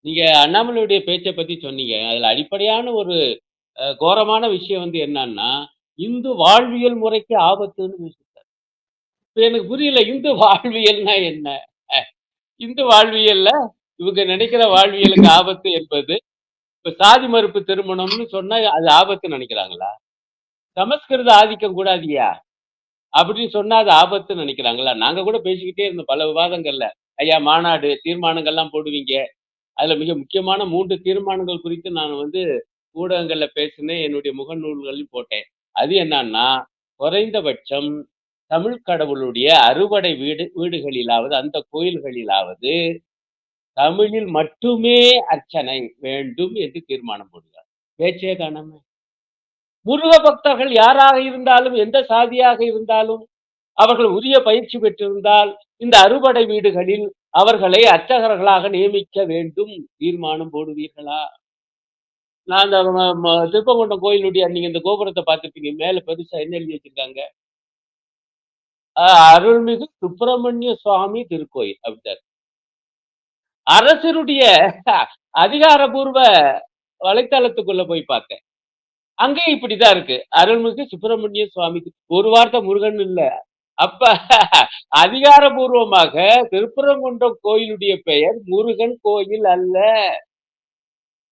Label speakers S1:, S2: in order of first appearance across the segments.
S1: நீங்க அண்ணாமலையுடைய பேச்ச பத்தி சொன்னீங்க. அதுல அடிப்படையான ஒரு கோரமான விஷயம் வந்து என்னன்னா, இந்து வாழ்வியல் முறைக்கு ஆபத்துன்னு இப்ப எனக்கு புரியல. இந்து வாழ்வியல்னா என்ன? அ இந்து வாழ்வியல்ல இவங்க நினைக்கிற வாழ்வியலுக்கு ஆபத்து என்பது, இப்ப சாதி மறுப்பு திருமணம்னு சொன்னா அது ஆபத்துன்னு நெனைக்கிறாங்களா? சமஸ்கிருத ஆதிக்கம் கூடாதுய்யா! அப்படின்னு சொன்னா அது ஆபத்துன்னு நெனைக்கிறாங்களா? நாங்க கூட பேசிக்கிட்டே இருந்தோம் பல விவாதங்கள்ல. ஐயா மாநாடு, தீர்மானங்கள்லாம் போடுவீங்க. அதுல மிக முக்கியமான 3 தீர்மானங்கள் குறித்து நான் வந்து ஊடகங்கள்ல பேசினேன். என்னுடைய முகநூல்களில் போட்டேன். அது என்னன்னா, குறைந்தபட்சம் தமிழ் கடவுளுடைய அறுபடை வீடுகளிலாவது, அந்த கோயில்களிலாவது தமிழில் மட்டுமே அர்ச்சனை வேண்டும் என்று தீர்மானம் போடுகிறார். பேச்சே காணோமே. முருக பக்தர்கள் யாராக இருந்தாலும், எந்த சாதியாக இருந்தாலும், அவர்கள் உரிய பயிற்சி பெற்றிருந்தால், இந்த அறுபடை வீடுகளில் அவர்களை அர்ச்சகர்களாக நியமிக்க வேண்டும். தீர்மானம் போடுவீர்களா? நான் அந்த திருப்பரங்குன்றம் கோயிலுடைய நீங்க இந்த கோபுரத்த பார்த்திருப்பீங்க. மேல பெருசா என்ன எழுதி வச்சிருக்காங்க? அருள்மிகு சுப்பிரமணிய சுவாமி திருக்கோயில் அப்படின்ட்டாரு. அரசருடைய அதிகாரப்பூர்வ வலைத்தளத்துக்குள்ள போய் பார்த்தேன். அங்கேயும் இப்படித்தான் இருக்கு. அருள்மிகு சுப்பிரமணிய சுவாமி ஒரு வார்த்தை முருகன் இல்ல. அப்ப அதிகாரப்பூர்வமாக திருப்பரங்குன்றம் கோயிலுடைய பெயர் முருகன் கோயில் அல்ல.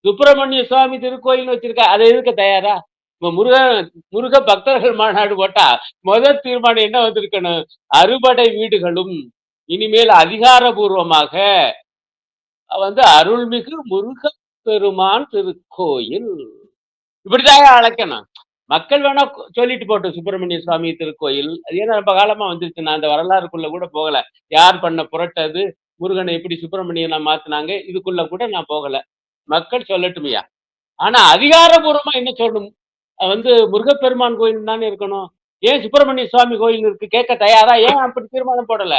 S1: சுப்பிரமணிய சுவாமி திருக்கோயில்னு வச்சிருக்கா. அத எதிர்க்க தயாரா? இப்ப முருக பக்தர்கள் மாநாடு போட்டா, முதல் தீர்மானம் என்ன வந்திருக்கணும்? அறுபடை வீடுகளும் இனிமேல் அதிகாரபூர்வமாக வந்து அருள்மிகு முருகப் பெருமான் திருக்கோயில். இப்படிதாங்க அழைக்கணும். மக்கள் வேணா சொல்லிட்டு போட்டும் சுப்பிரமணிய சுவாமி திருக்கோயில். அது ஏன்னா ரொம்ப காலமா வந்துருச்சு. நான் அந்த வரலாறுக்குள்ள கூட போகல. யார் பண்ண புரட்டு அது? முருகன எப்படி சுப்பிரமணியனா மாத்துனாங்க? இதுக்குள்ள கூட நான் போகல. மக்கள் சொல்லட்டும்யா. ஆனா அதிகாரபூர்வமா என்ன சொல்லணும்? வந்து முருகப்பெருமான் கோயில் தானே இருக்கணும். ஏன் சுப்பிரமணிய சுவாமி கோயில் இருக்கு? கேட்க தயாரா? ஏன் அப்படி தீர்மானம் போடல?